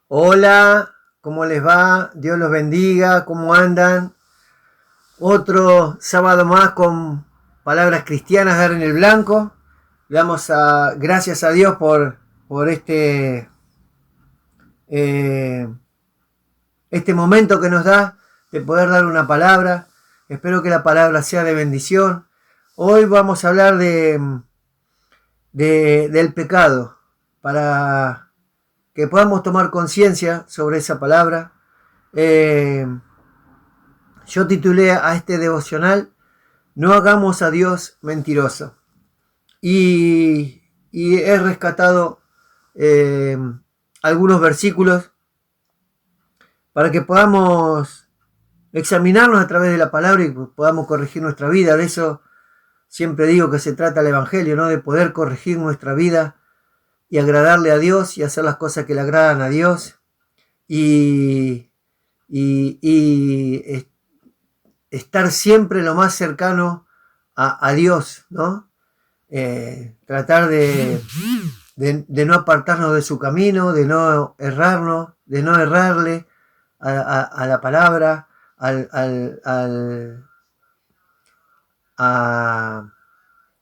Hola, ¿cómo les va? Dios los bendiga, ¿cómo andan? Otro sábado más con palabras cristianas dar en el blanco. Le damos gracias a Dios por eh, este momento que nos da de poder dar una palabra. Espero que la palabra sea de bendición. Hoy vamos a hablar del pecado para que podamos tomar conciencia sobre esa palabra. Yo titulé a este devocional No hagamos a Dios mentiroso. Y he rescatado eh, algunos versículos para que podamos examinarnos a través de la palabra y podamos corregir nuestra vida. De eso siempre digo que se trata el Evangelio, ¿no? De poder corregir nuestra vida y agradarle a Dios y hacer las cosas que le agradan a Dios. Y estar siempre lo más cercano a Dios, ¿no? Tratar de no apartarnos de su camino, de no errarnos, de no errarle a la palabra, a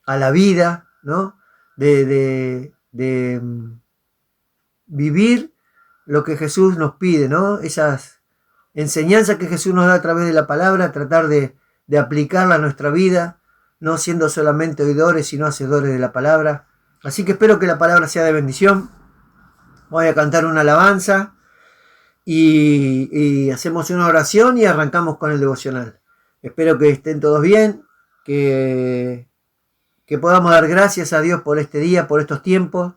la vida, ¿no? De vivir lo que Jesús nos pide, ¿no? Esas enseñanzas que Jesús nos da a través de la palabra, tratar de aplicarla a nuestra vida, no siendo solamente oidores, sino hacedores de la palabra. Así que espero que la palabra sea de bendición. Voy a cantar una alabanza y hacemos una oración y arrancamos con el devocional. Espero que estén todos bien, que podamos dar gracias a Dios por este día, por estos tiempos,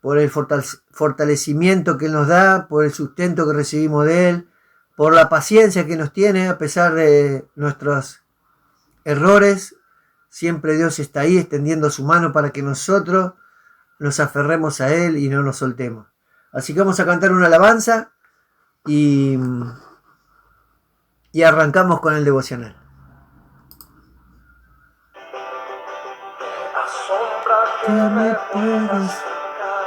por el fortalecimiento que Él nos da, por el sustento que recibimos de Él, por la paciencia que nos tiene a pesar de nuestros errores. Siempre Dios está ahí extendiendo su mano para que nosotros nos aferremos a Él y no nos soltemos. Así que vamos a cantar una alabanza y arrancamos con el devocional. Que me puedas.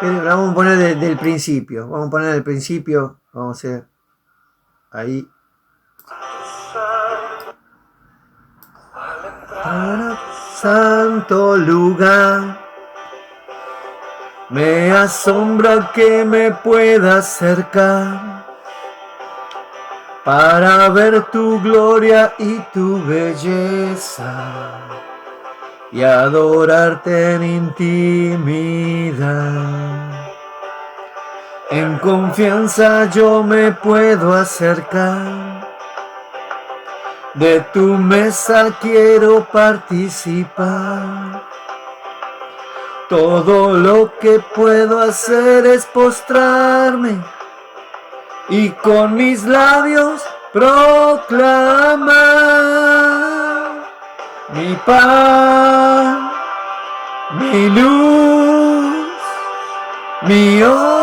Pero vamos a poner del principio. Vamos a poner del principio. Vamos a hacer ahí. Para santo lugar, me asombra que me pueda acercar para ver tu gloria y tu belleza y adorarte en intimidad. En confianza yo me puedo acercar, de tu mesa quiero participar. Todo lo que puedo hacer es postrarme y con mis labios proclamar mi pan, mi luz, mi oración.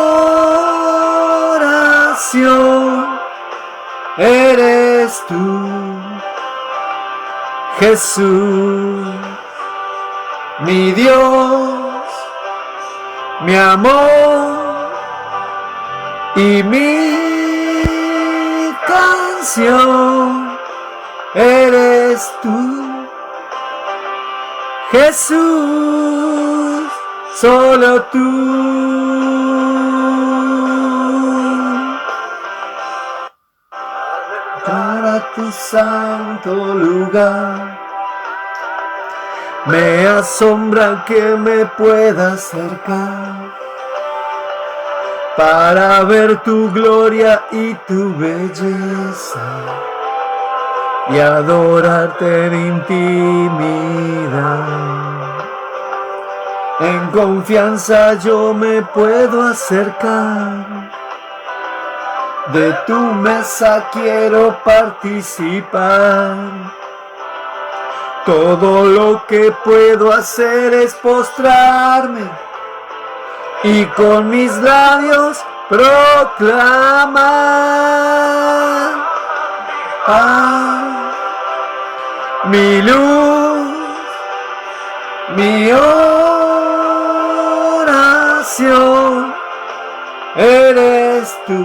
Eres tú, Jesús, mi Dios, mi amor y mi canción. Eres tú, Jesús, solo tú. Para tu santo lugar, me asombra que me pueda acercar para ver tu gloria y tu belleza y adorarte en intimidad. En confianza yo me puedo acercar, de tu mesa quiero participar. Todo lo que puedo hacer es postrarme y con mis labios proclamar mi luz, mi oración. eres tú,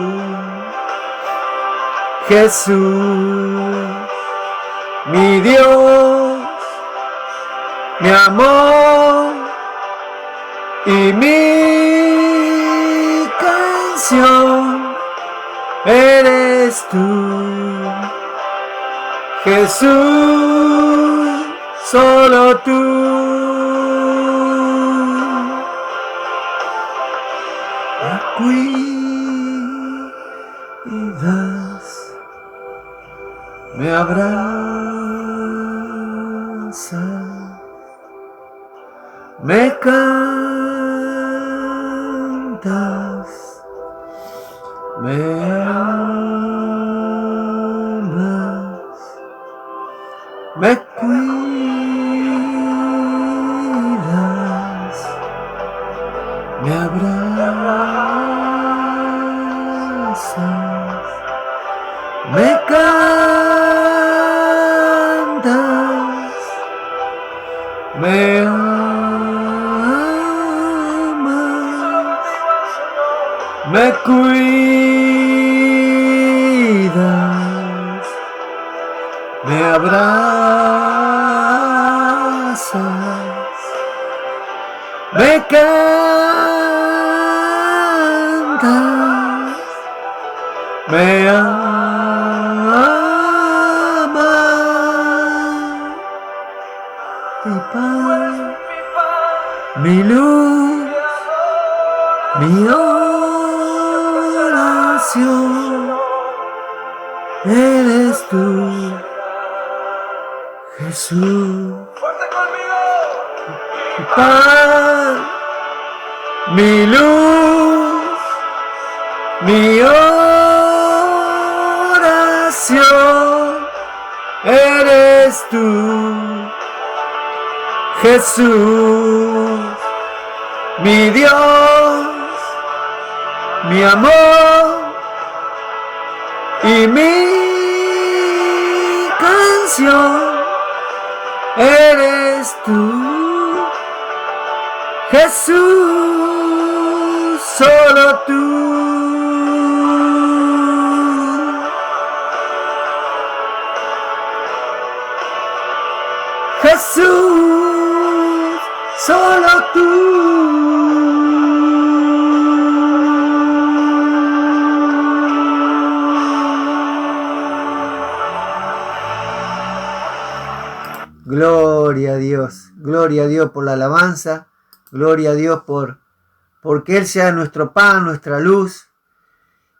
Jesús, mi Dios, mi amor y mi canción. Eres tú, Jesús, solo tú. Me cuidas, me abrazas, me cantas, me amas, me cuidas, me abrazas, me cantas, me amas, me cuidas, me abrazas, me cantas, me amas, mi paz, mi luz, mi oración, eres tú, Jesús. Mi paz, mi luz, mi oración, eres tú, Jesús, mi Dios, mi amor y mi canción. Eres tú, Jesús, solo tú. Jesús, solo tú. Gloria a Dios por la alabanza, gloria a Dios porque Él sea nuestro pan, nuestra luz,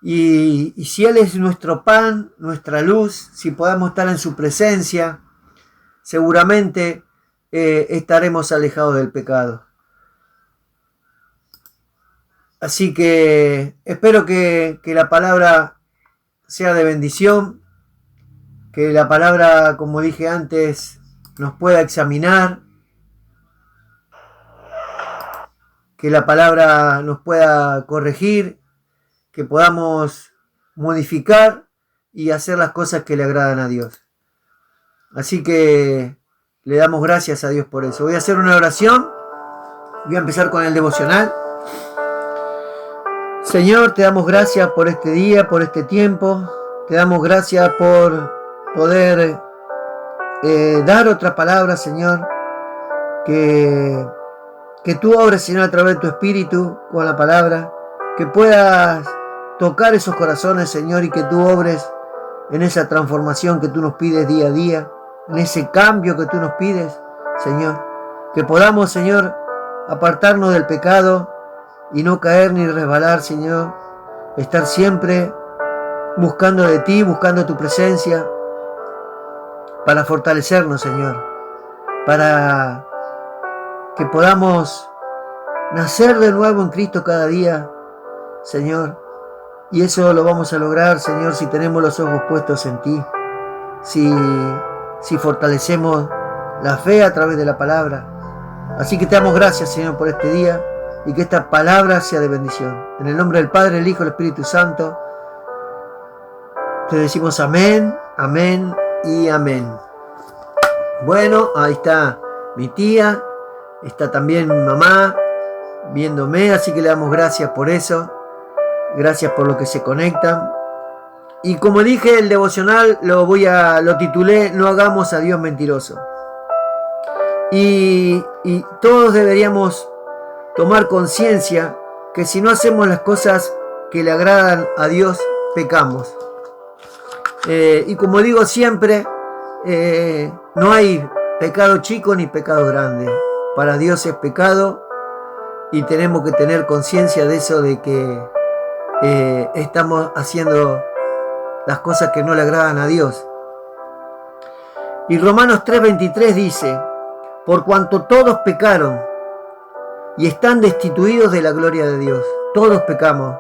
y si Él es nuestro pan, nuestra luz, si podamos estar en su presencia, seguramente estaremos alejados del pecado. Así que espero que la palabra sea de bendición, que la palabra, como dije antes, nos pueda examinar, que la palabra nos pueda corregir, que podamos modificar y hacer las cosas que le agradan a Dios. Así que le damos gracias a Dios por eso. Voy a hacer una oración, voy a empezar con el devocional. Señor, te damos gracias por este día, por este tiempo, te damos gracias por poder dar otra palabra, Señor, que tú obres, Señor, a través de tu Espíritu con la palabra, que puedas tocar esos corazones, Señor, y que tú obres en esa transformación que tú nos pides día a día, en ese cambio que tú nos pides, Señor, que podamos, Señor, apartarnos del pecado y no caer ni resbalar, Señor, estar siempre buscando de ti, buscando tu presencia, para fortalecernos, Señor, para que podamos nacer de nuevo en Cristo cada día, Señor. Y eso lo vamos a lograr, Señor, si tenemos los ojos puestos en ti, si fortalecemos la fe a través de la palabra. Así que te damos gracias, Señor, por este día y que esta palabra sea de bendición. En el nombre del Padre, el Hijo y el Espíritu Santo, te decimos amén, amén y amén. Bueno, ahí está mi tía, está también mi mamá viéndome, así que le damos gracias por eso. Gracias por los que se conectan. Y como dije, el devocional lo titulé No hagamos a Dios mentiroso. Y todos deberíamos tomar conciencia que si no hacemos las cosas que le agradan a Dios, pecamos. Y como digo siempre, no hay pecado chico ni pecado grande. Para Dios es pecado y tenemos que tener conciencia de eso, de que estamos haciendo las cosas que no le agradan a Dios. Y Romanos 3:23 dice: por cuanto todos pecaron y están destituidos de la gloria de Dios. Todos pecamos,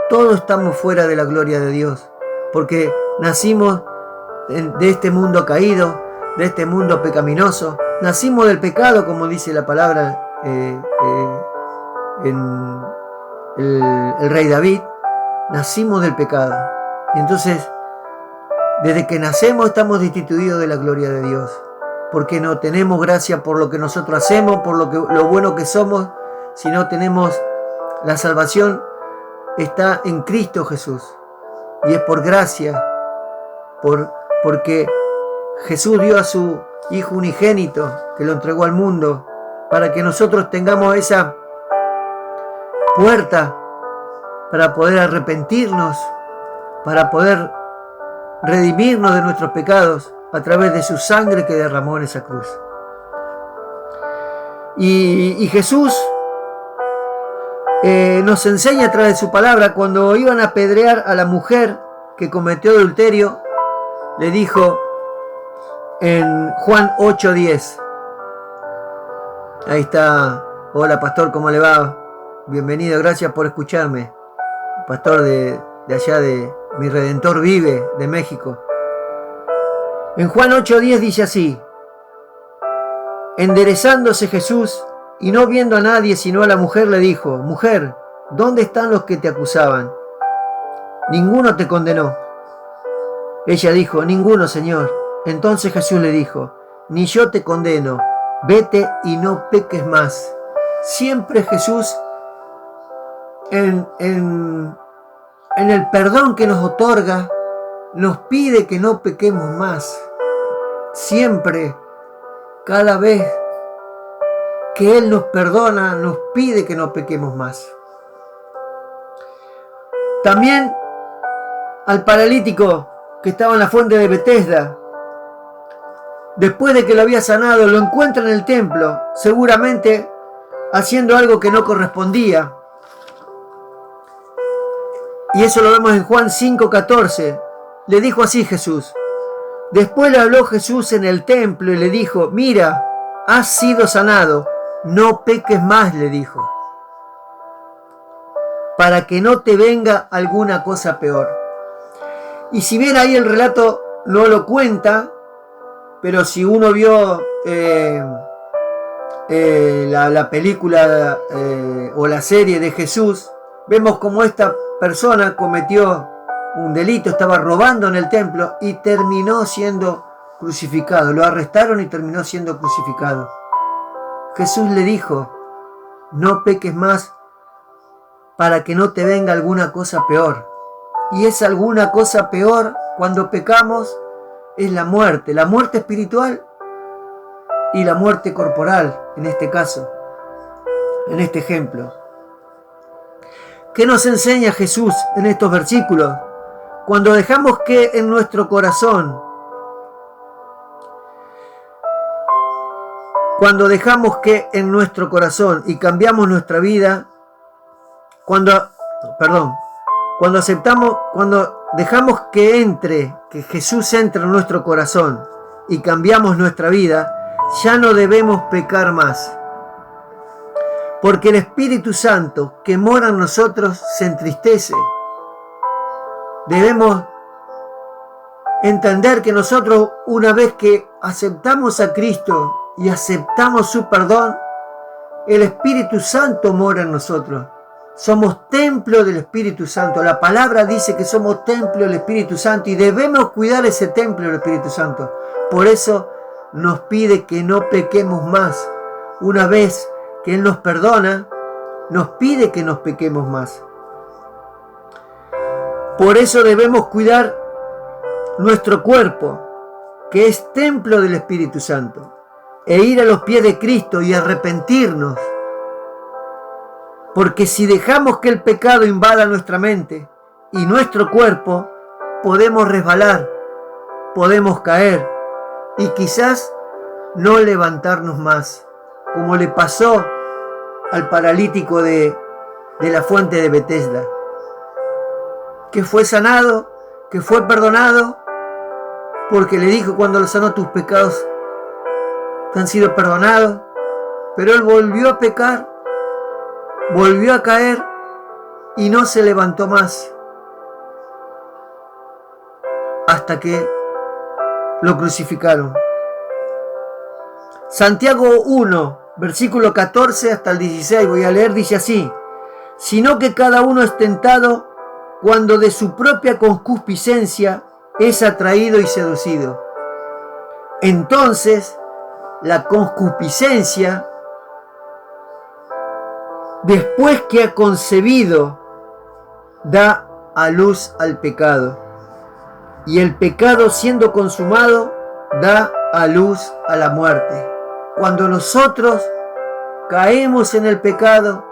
todos estamos fuera de la gloria de Dios, porque nacimos de este mundo caído, de este mundo pecaminoso, nacimos del pecado, como dice la palabra en el rey David, nacimos del pecado. Y entonces, desde que nacemos estamos destituidos de la gloria de Dios, porque no tenemos gracia por lo que nosotros hacemos, por lo bueno que somos, sino tenemos la salvación, está en Cristo Jesús, y es por gracia, porque Jesús dio a su Hijo unigénito, que lo entregó al mundo, para que nosotros tengamos esa puerta para poder arrepentirnos, para poder redimirnos de nuestros pecados a través de su sangre que derramó en esa cruz. Y Jesús nos enseña a través de su palabra, cuando iban a apedrear a la mujer que cometió adulterio, le dijo en Juan 8:10. Ahí está. Hola pastor, ¿cómo le va? Bienvenido, gracias por escucharme. Pastor de allá de Mi Redentor Vive, de México. En Juan 8:10 dice así: enderezándose Jesús y no viendo a nadie sino a la mujer, le dijo: mujer, ¿dónde están los que te acusaban? ¿Ninguno te condenó? Ella dijo: ninguno, Señor. Entonces Jesús le dijo: ni yo te condeno, vete y no peques más. Siempre Jesús en el perdón que nos otorga, nos pide que no pequemos más. Siempre, cada vez que Él nos perdona, nos pide que no pequemos más. También al paralítico que estaba en la fuente de Betesda, después de que lo había sanado, lo encuentra en el templo, seguramente haciendo algo que no correspondía. Y eso lo vemos en Juan 5:14. Le dijo así Jesús. Después le habló Jesús en el templo y le dijo: mira, has sido sanado, no peques más, le dijo, para que no te venga alguna cosa peor. Y si bien ahí el relato no lo cuenta, pero si uno vio la película o la serie de Jesús, vemos como esta persona cometió un delito, estaba robando en el templo y terminó siendo crucificado. Lo arrestaron y terminó siendo crucificado. Jesús le dijo: no peques más para que no te venga alguna cosa peor. Y esa alguna cosa peor cuando pecamos es la muerte espiritual y la muerte corporal, en este caso, en este ejemplo. ¿Qué nos enseña Jesús en estos versículos? Cuando dejamos que en nuestro corazón, y cambiamos nuestra vida, cuando dejamos que Jesús entre en nuestro corazón y cambiamos nuestra vida, ya no debemos pecar más. Porque el Espíritu Santo que mora en nosotros se entristece. Debemos entender que nosotros, una vez que aceptamos a Cristo y aceptamos su perdón, el Espíritu Santo mora en nosotros. Somos templo del Espíritu Santo. La palabra dice que somos templo del Espíritu Santo y debemos cuidar ese templo del Espíritu Santo. Por eso nos pide que no pequemos más. Una vez que Él nos perdona, nos pide que nos pequemos más. Por eso debemos cuidar nuestro cuerpo, que es templo del Espíritu Santo, e ir a los pies de Cristo y arrepentirnos. Porque si dejamos que el pecado invada nuestra mente y nuestro cuerpo, podemos resbalar, podemos caer y quizás no levantarnos más, como le pasó al paralítico de la fuente de Betesda, que fue sanado, que fue perdonado, porque le dijo cuando lo sanó: tus pecados te han sido perdonados. Pero él volvió a pecar, volvió a caer y no se levantó más hasta que lo crucificaron. Santiago 1, versículo 14 hasta el 16, voy a leer, dice así: sino que cada uno es tentado cuando de su propia concupiscencia es atraído y seducido. Entonces, la concupiscencia, después que ha concebido, da a luz al pecado. Y el pecado, siendo consumado, da a luz a la muerte. Cuando nosotros caemos en el pecado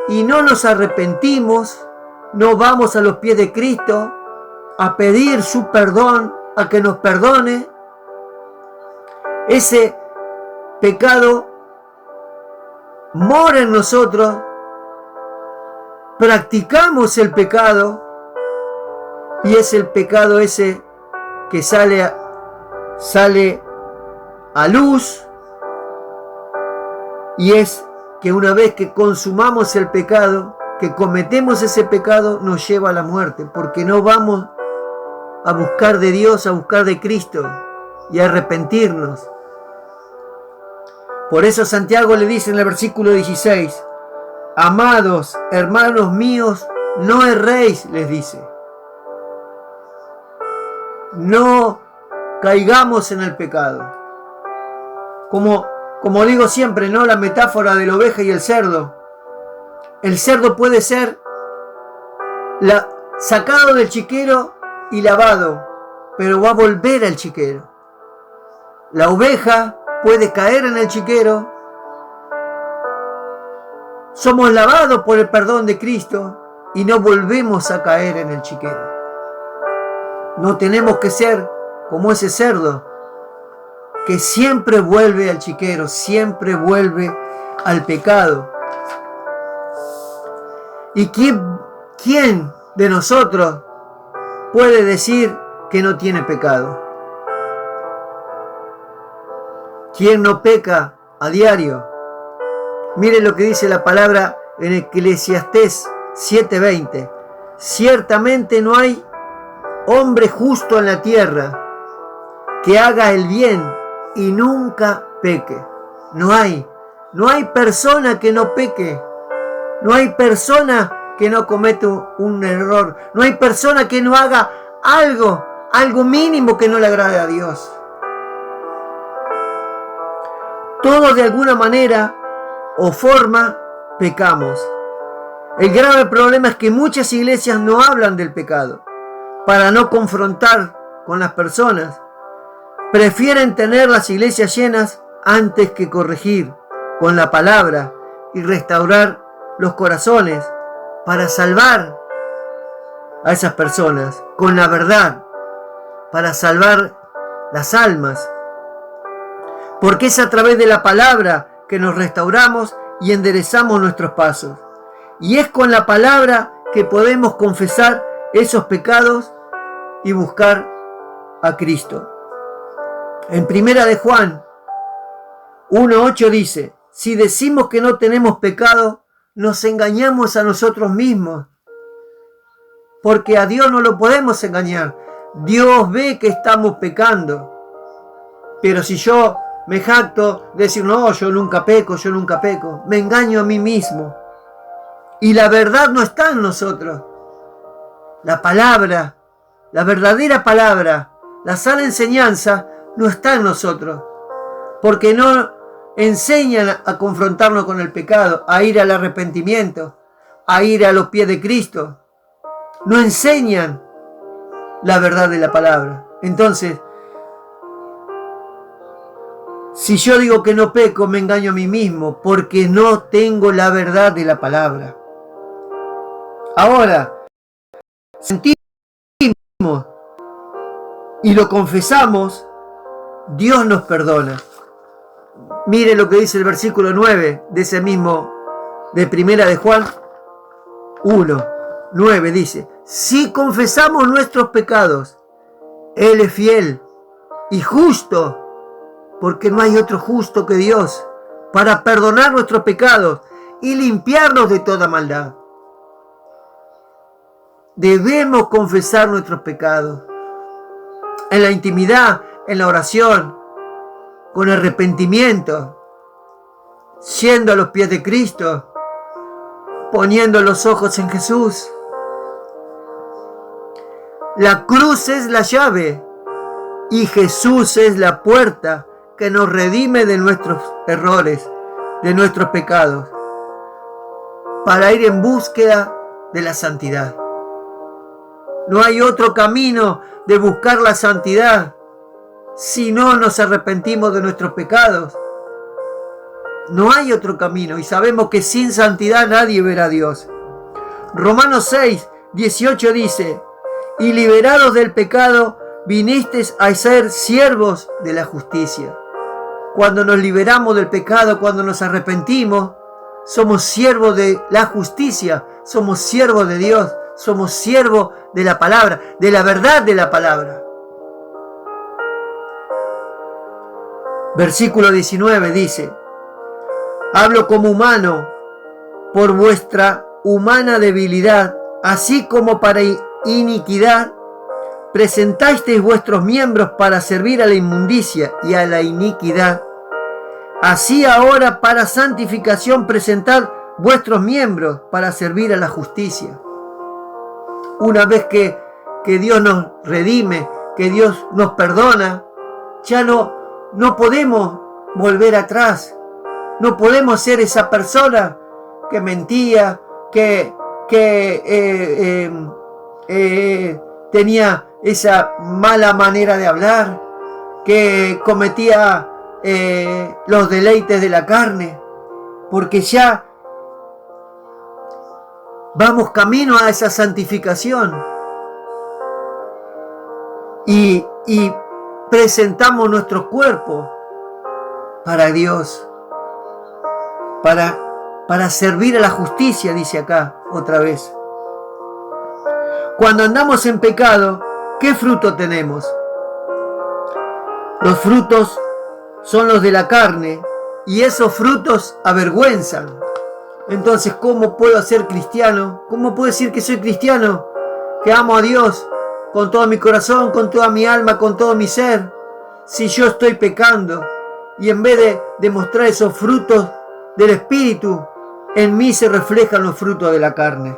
y no nos arrepentimos, no vamos a los pies de Cristo a pedir su perdón, a que nos perdone, ese pecado mora en nosotros, practicamos el pecado y es el pecado ese que sale a luz, y es que una vez que consumamos el pecado, que cometemos ese pecado, nos lleva a la muerte, porque no vamos a buscar de Dios, a buscar de Cristo y a arrepentirnos. Por eso Santiago le dice en el versículo 16: amados hermanos míos, no erréis, les dice. No caigamos en el pecado. Como digo siempre, ¿no? La metáfora de la oveja y el cerdo. El cerdo puede ser sacado del chiquero y lavado, pero va a volver al chiquero. La oveja puede caer en el chiquero. Somos lavados por el perdón de Cristo y no volvemos a caer en el chiquero. No tenemos que ser como ese cerdo que siempre vuelve al chiquero, siempre vuelve al pecado. ¿Y quién de nosotros puede decir que no tiene pecado? ¿Quién no peca a diario? Mire lo que dice la palabra en Eclesiastés 7:20. Ciertamente no hay hombre justo en la tierra que haga el bien y nunca peque. No hay persona que no peque. No hay persona que no cometa un error. No hay persona que no haga algo mínimo que no le agrade a Dios. Todos de alguna manera o forma pecamos. El grave problema es que muchas iglesias no hablan del pecado para no confrontar con las personas. Prefieren tener las iglesias llenas antes que corregir con la palabra y restaurar los corazones para salvar a esas personas con la verdad, para salvar las almas. Porque es a través de la palabra que nos restauramos y enderezamos nuestros pasos. Y es con la palabra que podemos confesar esos pecados y buscar a Cristo. En Primera de Juan 1:8 dice: si decimos que no tenemos pecado, nos engañamos a nosotros mismos, porque a Dios no lo podemos engañar. Dios ve que estamos pecando. Pero si yo me jacto de decir: no, yo nunca peco, me engaño a mí mismo. Y la verdad no está en nosotros. La palabra, la verdadera palabra, la sana enseñanza no está en nosotros. Porque no enseñan a confrontarnos con el pecado, a ir al arrepentimiento, a ir a los pies de Cristo. No enseñan la verdad de la palabra. Entonces, si yo digo que no peco, me engaño a mí mismo, porque no tengo la verdad de la palabra. Ahora, sentimos y lo confesamos, Dios nos perdona. Mire lo que dice el versículo 9 de ese mismo, de Primera de Juan 1, 9, dice: si confesamos nuestros pecados, Él es fiel y justo, porque no hay otro justo que Dios, para perdonar nuestros pecados y limpiarnos de toda maldad. Debemos confesar nuestros pecados en la intimidad, en la oración, con arrepentimiento, yendo a los pies de Cristo, poniendo los ojos en Jesús. La cruz es la llave y Jesús es la puerta que nos redime de nuestros errores, de nuestros pecados, para ir en búsqueda de la santidad. No hay otro camino de buscar la santidad si no nos arrepentimos de nuestros pecados. No hay otro camino, y sabemos que sin santidad nadie verá a Dios. Romanos 6, 18 dice: y liberados del pecado, vinisteis a ser siervos de la justicia. Cuando nos liberamos del pecado, cuando nos arrepentimos, somos siervos de la justicia, somos siervos de Dios, somos siervos de la palabra, de la verdad de la palabra. Versículo 19 dice: hablo como humano por vuestra humana debilidad, así como para iniquidad presentasteis vuestros miembros para servir a la inmundicia y a la iniquidad. Así ahora para santificación presentad vuestros miembros para servir a la justicia. Una vez que Dios nos redime, que Dios nos perdona, ya no podemos volver atrás. No podemos ser esa persona que mentía, que tenía esa mala manera de hablar, que cometía los deleites de la carne, porque ya vamos camino a esa santificación y presentamos nuestro cuerpo para Dios, para servir a la justicia, dice acá otra vez. Cuando andamos en pecado, ¿qué fruto tenemos? Los frutos son los de la carne y esos frutos avergüenzan. Entonces, ¿cómo puedo ser cristiano? ¿Cómo puedo decir que soy cristiano? Que amo a Dios con todo mi corazón, con toda mi alma, con todo mi ser, si yo estoy pecando y en vez de demostrar esos frutos del Espíritu, en mí se reflejan los frutos de la carne.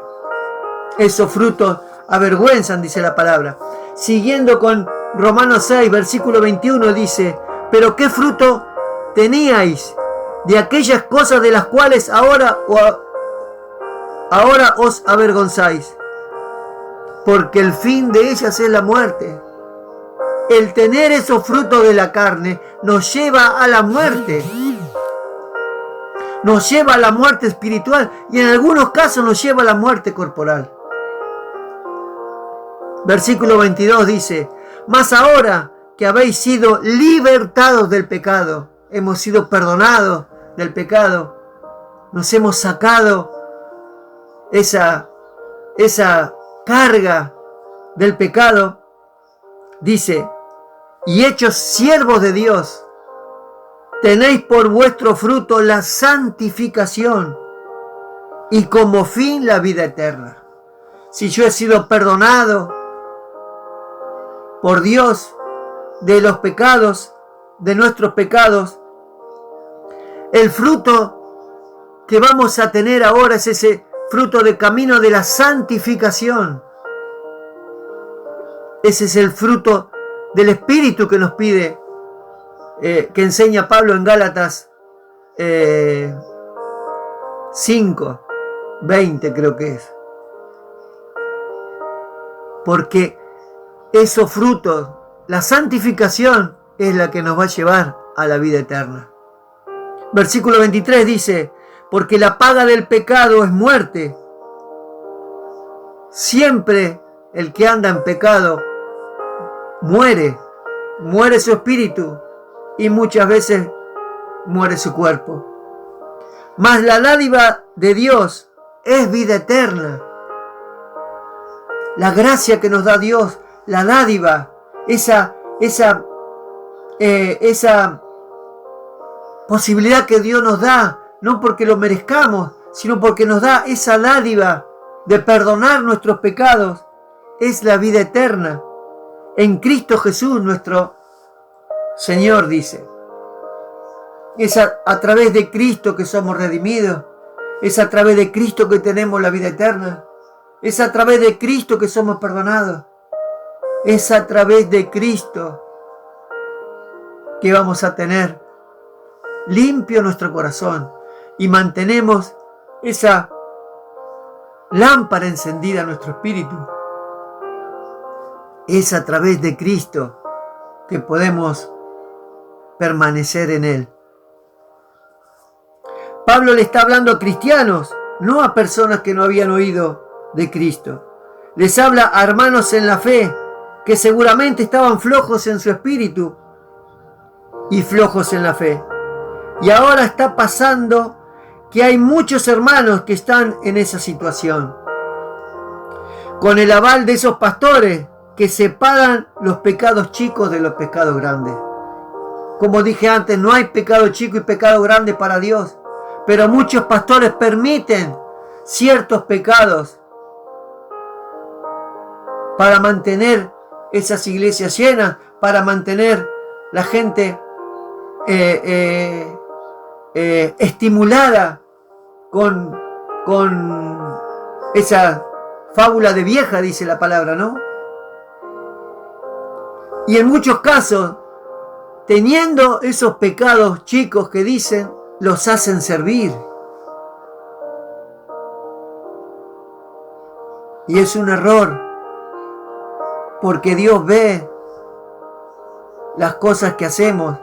Esos frutos avergüenzan, dice la palabra. Siguiendo con Romanos 6, versículo 21, dice: pero ¿qué fruto teníais de aquellas cosas de las cuales ahora os avergonzáis? Porque el fin de ellas es la muerte. El tener esos frutos de la carne nos lleva a la muerte. Nos lleva a la muerte espiritual y en algunos casos nos lleva a la muerte corporal. Versículo 22 dice: mas ahora que habéis sido libertados del pecado, hemos sido perdonados del pecado, nos hemos sacado esa carga del pecado, dice: y hechos siervos de Dios, tenéis por vuestro fruto la santificación y como fin la vida eterna. Si yo he sido perdonado por Dios de los pecados, de nuestros pecados, el fruto que vamos a tener ahora es ese fruto del camino de la santificación. Ese es el fruto del Espíritu que nos pide, que enseña Pablo en Gálatas 5, 20 creo que es. Porque esos frutos, la santificación, es la que nos va a llevar a la vida eterna. Versículo 23 dice, porque la paga del pecado es muerte. Siempre el que anda en pecado muere su espíritu y muchas veces muere su cuerpo. Mas la dádiva de Dios es vida eterna. La gracia que nos da Dios, la dádiva, esa posibilidad que Dios nos da, no porque lo merezcamos, sino porque nos da esa dádiva de perdonar nuestros pecados, es la vida eterna en Cristo Jesús nuestro Señor, dice. Es a través de Cristo que somos redimidos, es a través de Cristo que tenemos la vida eterna, es a través de Cristo que somos perdonados, es a través de Cristo que vamos a tener limpio nuestro corazón y mantenemos esa lámpara encendida en nuestro espíritu. Es a través de Cristo que podemos permanecer en Él. Pablo le está hablando a cristianos, no a personas que no habían oído de Cristo. Les habla a hermanos en la fe que seguramente estaban flojos en su espíritu y flojos en la fe. Y ahora está pasando que hay muchos hermanos que están en esa situación, con el aval de esos pastores que separan los pecados chicos de los pecados grandes. Como dije antes, no hay pecado chico y pecado grande para Dios, pero muchos pastores permiten ciertos pecados para mantener esas iglesias llenas, para mantener la gente estimulada con esa fábula de vieja, dice la palabra, ¿no? Y en muchos casos, teniendo esos pecados chicos que dicen, los hacen servir. Y es un error, porque Dios ve las cosas que hacemos.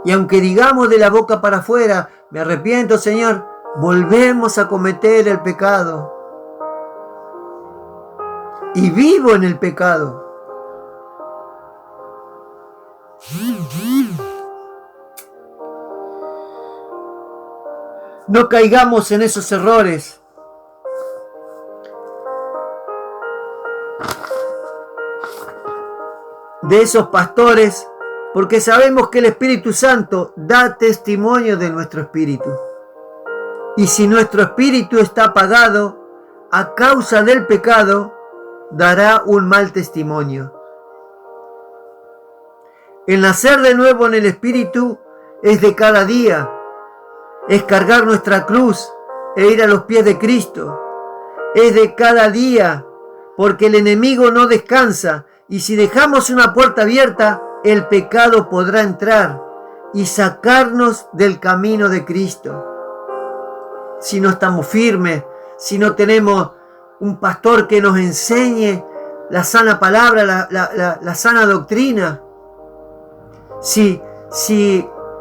Y aunque digamos de la boca para afuera, me arrepiento, Señor, volvemos a cometer el pecado. Y vivo en el pecado. No caigamos en esos errores. De esos pastores, porque sabemos que el Espíritu Santo da testimonio de nuestro espíritu. Y si nuestro espíritu está apagado a causa del pecado, dará un mal testimonio. El nacer de nuevo en el Espíritu es de cada día. Es cargar nuestra cruz e ir a los pies de Cristo. Es de cada día, porque el enemigo no descansa. Y si dejamos una puerta abierta, el pecado podrá entrar y sacarnos del camino de Cristo. Si no estamos firmes, si no tenemos un pastor que nos enseñe la sana palabra, la sana doctrina. Si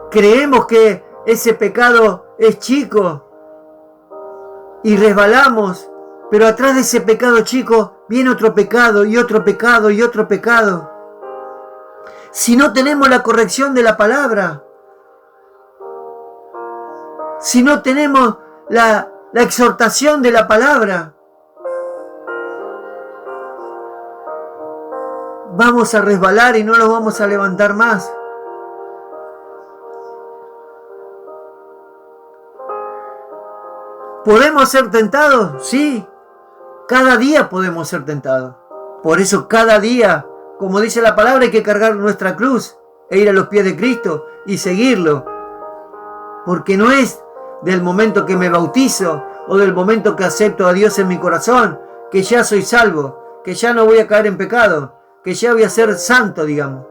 creemos que ese pecado es chico y resbalamos, pero atrás de ese pecado chico viene otro pecado y otro pecado y otro pecado. Si no tenemos la corrección de la palabra, si no tenemos la exhortación de la palabra, vamos a resbalar y no nos vamos a levantar más. ¿Podemos ser tentados? Sí. Cada día podemos ser tentados. Por eso cada día, como dice la palabra, hay que cargar nuestra cruz e ir a los pies de Cristo y seguirlo. Porque no es del momento que me bautizo o del momento que acepto a Dios en mi corazón que ya soy salvo, que ya no voy a caer en pecado, que ya voy a ser santo, digamos.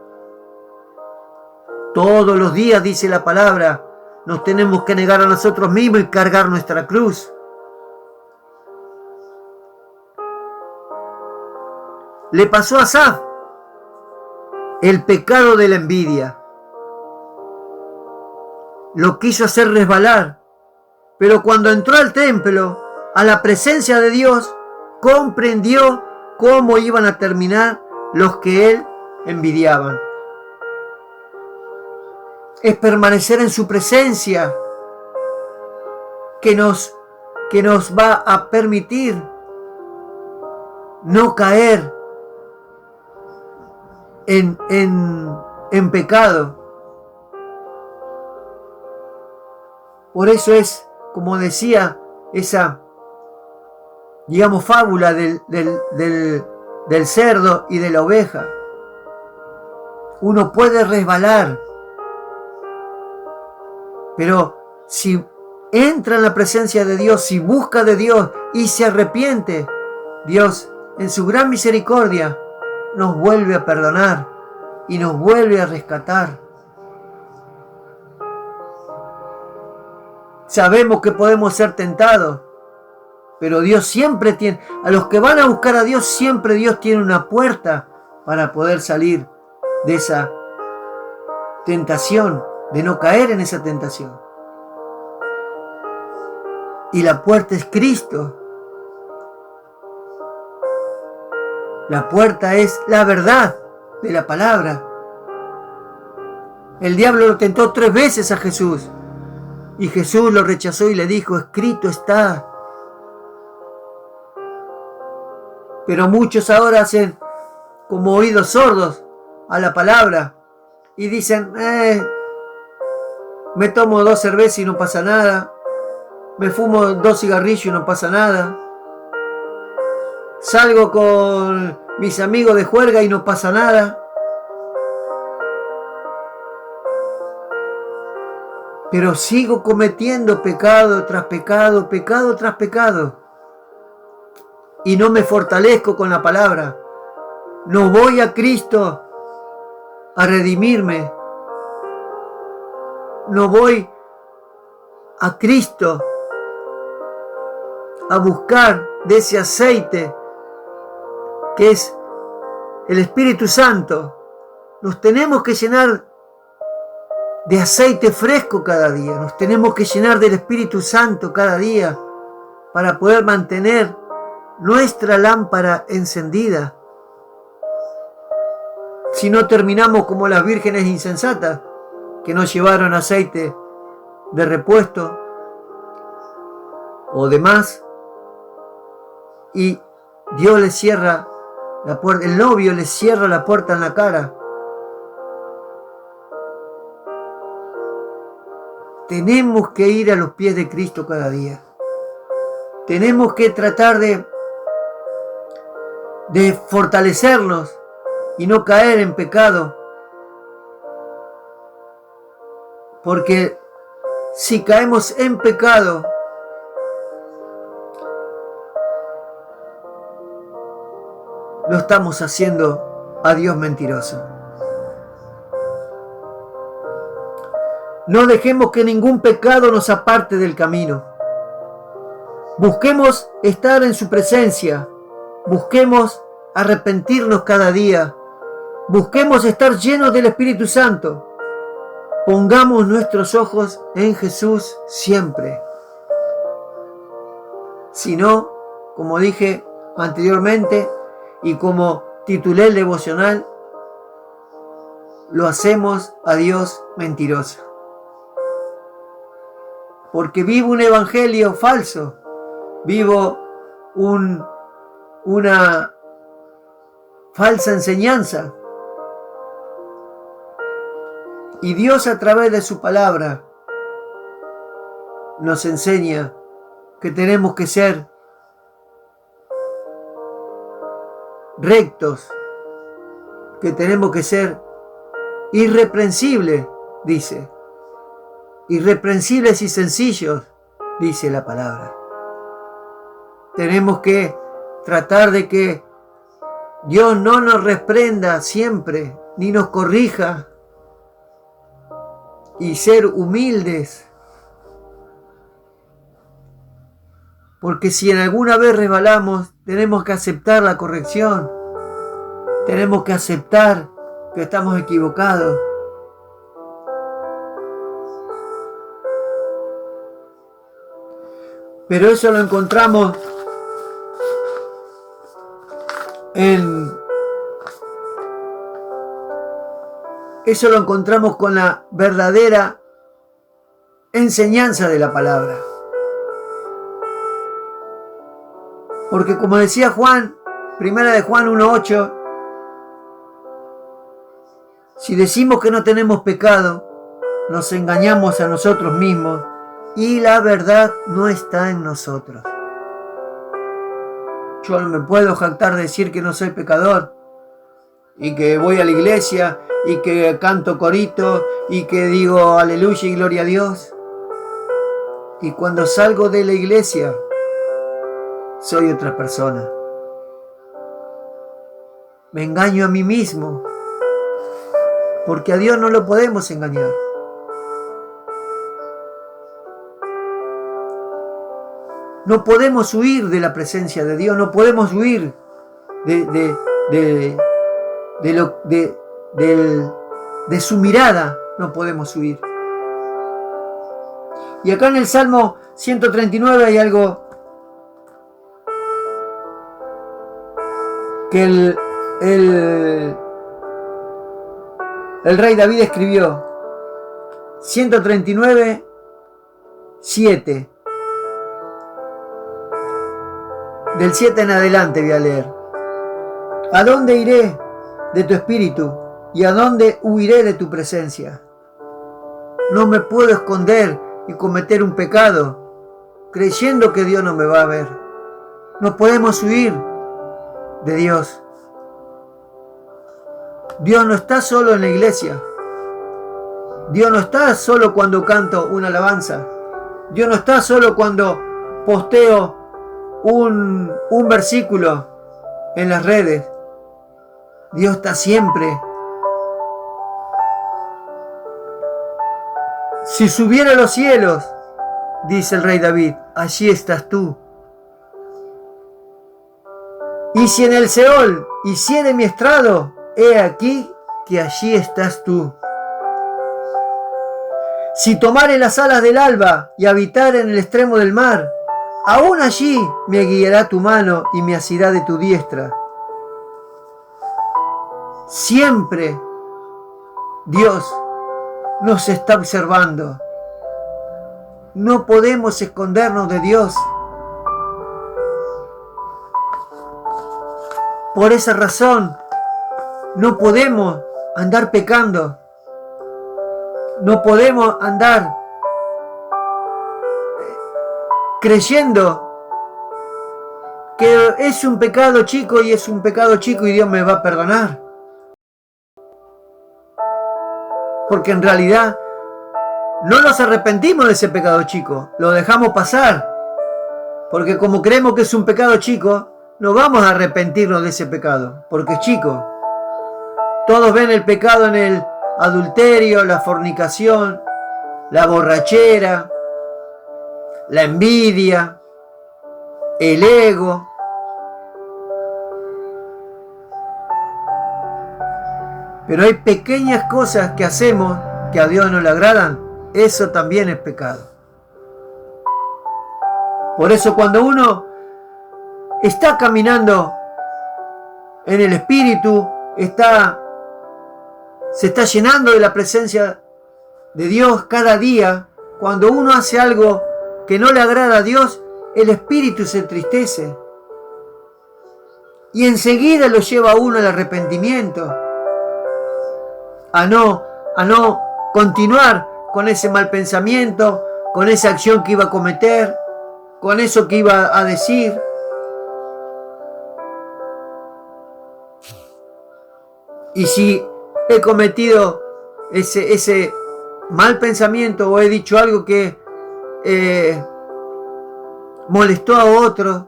Todos los días, dice la palabra, nos tenemos que negar a nosotros mismos y cargar nuestra cruz. Le pasó a Asaf el pecado de la envidia. Lo quiso hacer resbalar, pero cuando entró al templo, a la presencia de Dios, comprendió cómo iban a terminar los que él envidiaban. Es permanecer en su presencia que nos va a permitir no caer en pecado. Por eso es, como decía, esa, digamos, fábula del cerdo y de la oveja. Uno puede resbalar, pero si entra en la presencia de Dios, si busca de Dios y se arrepiente, Dios, en su gran misericordia, nos vuelve a perdonar y nos vuelve a rescatar. Sabemos que podemos ser tentados, pero Dios siempre tiene, a los que van a buscar a Dios, siempre Dios tiene una puerta para poder salir de esa tentación, de no caer en esa tentación. Y la puerta es Cristo. La puerta es la verdad de la palabra. El diablo lo tentó 3 veces a Jesús. Y Jesús lo rechazó y le dijo, escrito está. Pero muchos ahora hacen como oídos sordos a la palabra. Y dicen, me tomo 2 cervezas y no pasa nada. Me fumo 2 cigarrillos y no pasa nada. Salgo con mis amigos de juerga y no pasa nada. Pero sigo cometiendo pecado tras pecado, pecado tras pecado. Y no me fortalezco con la palabra. No voy a Cristo a redimirme. No voy a Cristo a buscar de ese aceite que es el Espíritu Santo. Nos tenemos que llenar de aceite fresco cada día. Nos tenemos que llenar del Espíritu Santo cada día para poder mantener nuestra lámpara encendida. Si no, terminamos como las vírgenes insensatas que no llevaron aceite de repuesto o de más, y Dios les cierra la puerta, el novio les cierra la puerta en la cara. Tenemos que ir a los pies de Cristo cada día. Tenemos que tratar de fortalecernos y no caer en pecado. Porque si caemos en pecado, lo estamos haciendo a Dios mentiroso. No dejemos que ningún pecado nos aparte del camino. Busquemos estar en su presencia. Busquemos arrepentirnos cada día. Busquemos estar llenos del Espíritu Santo. Pongamos nuestros ojos en Jesús siempre. Si no, como dije anteriormente y como titulé el devocional, lo hacemos a Dios mentiroso. Porque vivo un evangelio falso. Vivo una falsa enseñanza. Y Dios, a través de su palabra, nos enseña que tenemos que ser rectos, que tenemos que ser irreprensibles, dice. Irreprensibles y sencillos, dice la palabra. Tenemos que tratar de que Dios no nos reprenda siempre, ni nos corrija, y ser humildes. Porque si en alguna vez resbalamos, tenemos que aceptar la corrección. Tenemos que aceptar que estamos equivocados. Pero eso lo encontramos con la verdadera enseñanza de la palabra. Porque como decía Juan, primera de Juan 1:8, si decimos que no tenemos pecado, nos engañamos a nosotros mismos y la verdad no está en nosotros. Yo no me puedo jactar de decir que no soy pecador y que voy a la iglesia y que canto corito y que digo aleluya y gloria a Dios. Y cuando salgo de la iglesia, soy otra persona. Me engaño a mí mismo, porque a Dios no lo podemos engañar. No podemos huir de la presencia de Dios, no podemos huir de su mirada, no podemos huir. Y acá en el Salmo 139 hay algo que el rey David escribió. 139, 7. Del 7 en adelante voy a leer. ¿A dónde iré de tu espíritu? ¿Y a dónde huiré de tu presencia? No me puedo esconder y cometer un pecado, creyendo que Dios no me va a ver. No podemos huir de Dios. Dios no está solo en la iglesia. Dios no está solo cuando canto una alabanza. Dios no está solo cuando posteo un versículo en las redes. Dios está siempre. Si subiera a los cielos, dice el rey David, allí estás tú. Y si en el Seol hiciere mi estrado, he aquí que allí estás tú. Si tomare las alas del alba y habitar en el extremo del mar, aún allí me guiará tu mano y me asirá de tu diestra. Siempre Dios nos está observando. No podemos escondernos de Dios. Por esa razón, no podemos andar pecando. No podemos andar creyendo que es un pecado chico y es un pecado chico y Dios me va a perdonar. Porque en realidad no nos arrepentimos de ese pecado chico, lo dejamos pasar. Porque como creemos que es un pecado chico, no vamos a arrepentirnos de ese pecado, porque es chico. Todos ven el pecado en el adulterio, la fornicación, la borrachera, la envidia, el ego. Pero hay pequeñas cosas que hacemos que a Dios no le agradan. Eso también es pecado. Por eso cuando uno está caminando en el Espíritu, se está llenando de la presencia de Dios cada día. Cuando uno hace algo que no le agrada a Dios, el Espíritu se entristece. Y enseguida lo lleva a uno al arrepentimiento. A no continuar con ese mal pensamiento, con esa acción que iba a cometer, con eso que iba a decir. Y si he cometido ese mal pensamiento o he dicho algo que molestó a otro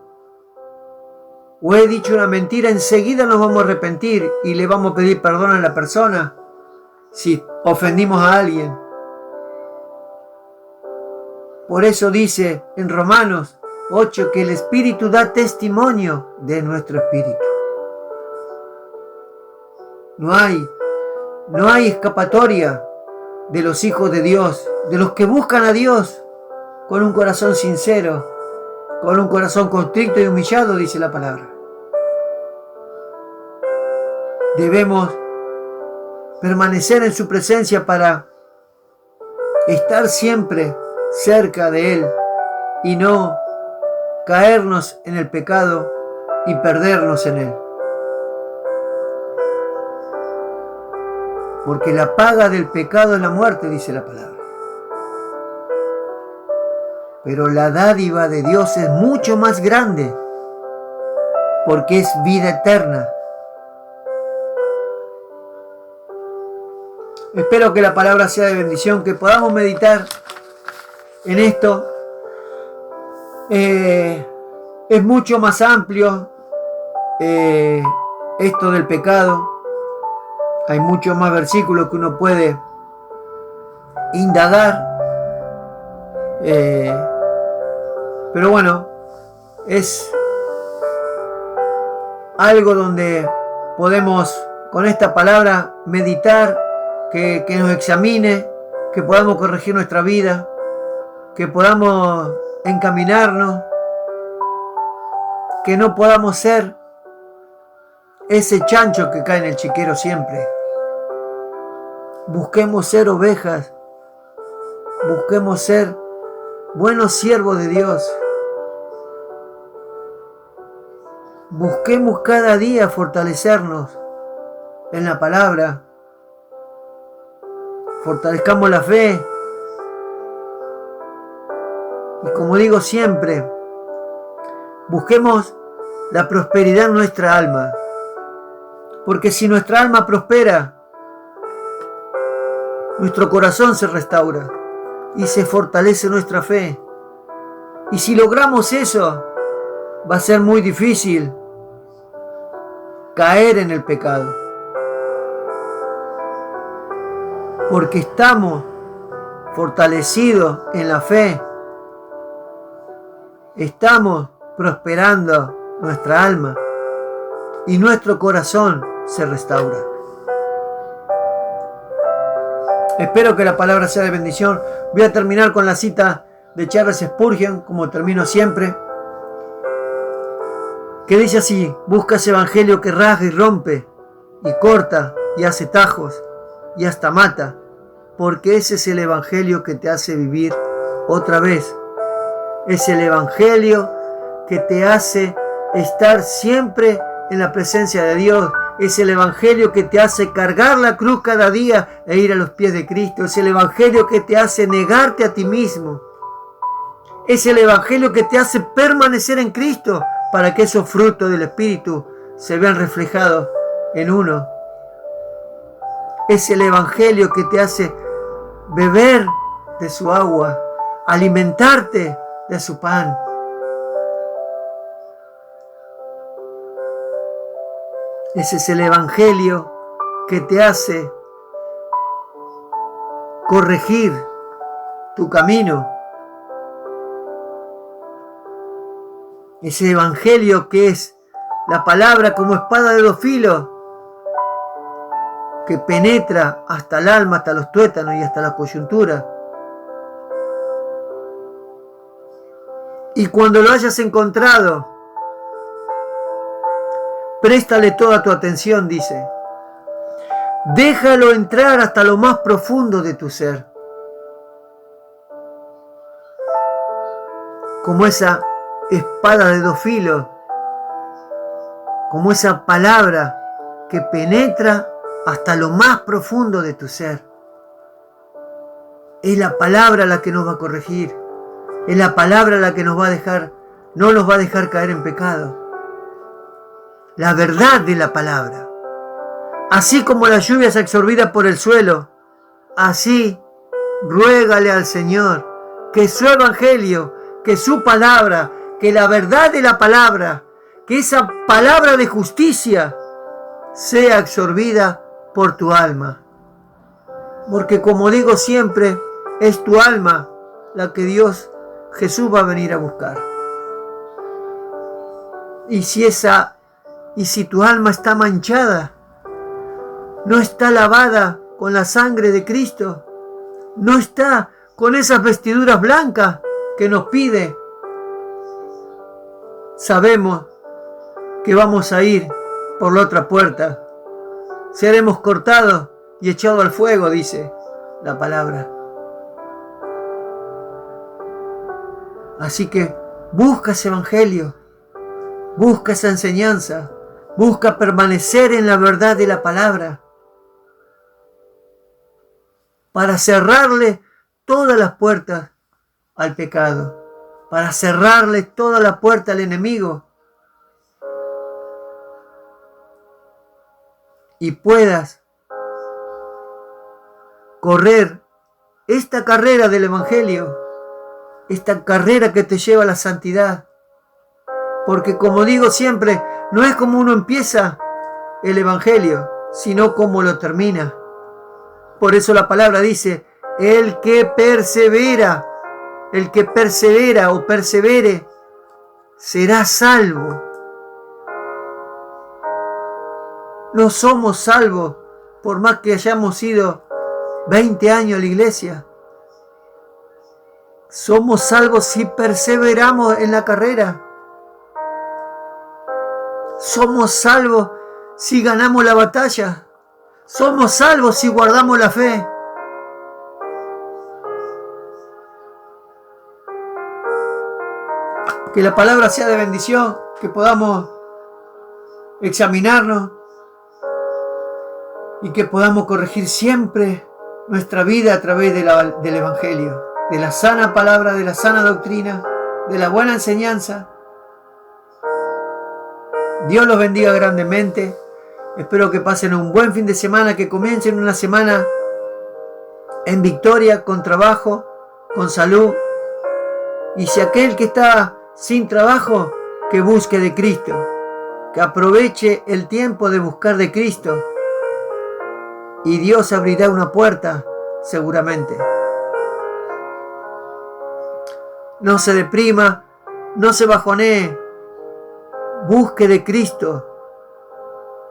o he dicho una mentira, enseguida nos vamos a arrepentir y le vamos a pedir perdón a la persona si ofendimos a alguien. Por eso dice en Romanos 8 que el Espíritu da testimonio de nuestro espíritu. No hay escapatoria de los hijos de Dios, de los que buscan a Dios con un corazón sincero, con un corazón contrito y humillado, dice la palabra. Debemos permanecer en su presencia para estar siempre cerca de Él y no caernos en el pecado y perdernos en Él. Porque la paga del pecado es la muerte, dice la palabra. Pero la dádiva de Dios es mucho más grande, porque es vida eterna. Espero que la palabra sea de bendición, que podamos meditar en esto. Es mucho más amplio esto del pecado. Hay muchos más versículos que uno puede indagar. Pero bueno, es algo donde podemos con esta palabra meditar, que nos examine, que podamos corregir nuestra vida, que podamos encaminarnos, que no podamos ser ese chancho que cae en el chiquero siempre. Busquemos ser ovejas, busquemos ser buenos siervos de Dios. Busquemos cada día fortalecernos en la palabra. Fortalezcamos la fe. Y como digo siempre, busquemos la prosperidad en nuestra alma. Porque si nuestra alma prospera, nuestro corazón se restaura y se fortalece nuestra fe. Y si logramos eso, va a ser muy difícil caer en el pecado. Porque estamos fortalecidos en la fe. Estamos prosperando nuestra alma y nuestro corazón se restaura. Espero que la palabra sea de bendición. Voy a terminar con la cita de Charles Spurgeon, como termino siempre, que dice así: busca ese evangelio que rasga y rompe, y corta, y hace tajos, y hasta mata, porque ese es el evangelio que te hace vivir otra vez. Es el evangelio que te hace estar siempre en la presencia de Dios. Es el evangelio que te hace cargar la cruz cada día e ir a los pies de Cristo. Es el evangelio que te hace negarte a ti mismo. Es el evangelio que te hace permanecer en Cristo para que esos frutos del Espíritu se vean reflejados en uno. Es el evangelio que te hace beber de su agua, alimentarte de su pan. Ese es el evangelio que te hace corregir tu camino. Ese evangelio que es la palabra como espada de dos filos, que penetra hasta el alma, hasta los tuétanos y hasta la coyuntura. Y cuando lo hayas encontrado, préstale toda tu atención, dice. Déjalo entrar hasta lo más profundo de tu ser. Como esa espada de dos filos, como esa palabra que penetra hasta lo más profundo de tu ser. Es la palabra la que nos va a corregir. Es la palabra la que nos va a dejar, no nos va a dejar caer en pecado. La verdad de la palabra. Así como la lluvia es absorbida por el suelo, así ruégale al Señor que su evangelio, que su palabra, que la verdad de la palabra, que esa palabra de justicia sea absorbida por tu alma. Porque como digo siempre, es tu alma la que Jesús va a venir a buscar. Y si tu alma está manchada, no está lavada con la sangre de Cristo, no está con esas vestiduras blancas que nos pide, sabemos que vamos a ir por la otra puerta. Seremos cortados y echados al fuego, dice la palabra. Así que busca ese evangelio, busca esa enseñanza, busca permanecer en la verdad de la palabra para cerrarle todas las puertas al pecado, para cerrarle toda la puerta al enemigo y puedas correr esta carrera del evangelio, esta carrera que te lleva a la santidad. Porque como digo siempre, no es como uno empieza el evangelio, sino como lo termina. Por eso la palabra dice, el que persevera o persevere, será salvo. No somos salvos por más que hayamos ido 20 años a la iglesia. Somos salvos si perseveramos en la carrera. Somos salvos si ganamos la batalla. Somos salvos si guardamos la fe. Que la palabra sea de bendición, que podamos examinarnos y que podamos corregir siempre nuestra vida a través del evangelio, de la sana palabra, de la sana doctrina, de la buena enseñanza. Dios los bendiga grandemente. Espero que pasen un buen fin de semana, que comiencen una semana en victoria, con trabajo, con salud. Y si aquel que está sin trabajo, que busque de Cristo, que aproveche el tiempo de buscar de Cristo. Y Dios abrirá una puerta, seguramente. No se deprima, no se bajonee. Busque de Cristo,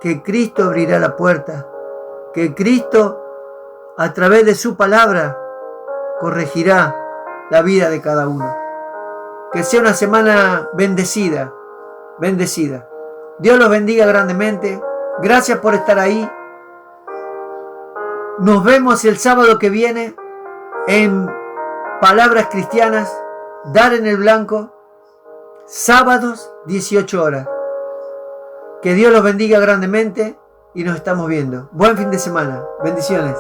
que Cristo abrirá la puerta, que Cristo, a través de su palabra, corregirá la vida de cada uno. Que sea una semana bendecida, bendecida. Dios los bendiga grandemente. Gracias por estar ahí. Nos vemos el sábado que viene en Palabras Cristianas, Dar en el Blanco, sábados 18 horas. Que Dios los bendiga grandemente y nos estamos viendo. Buen fin de semana. Bendiciones.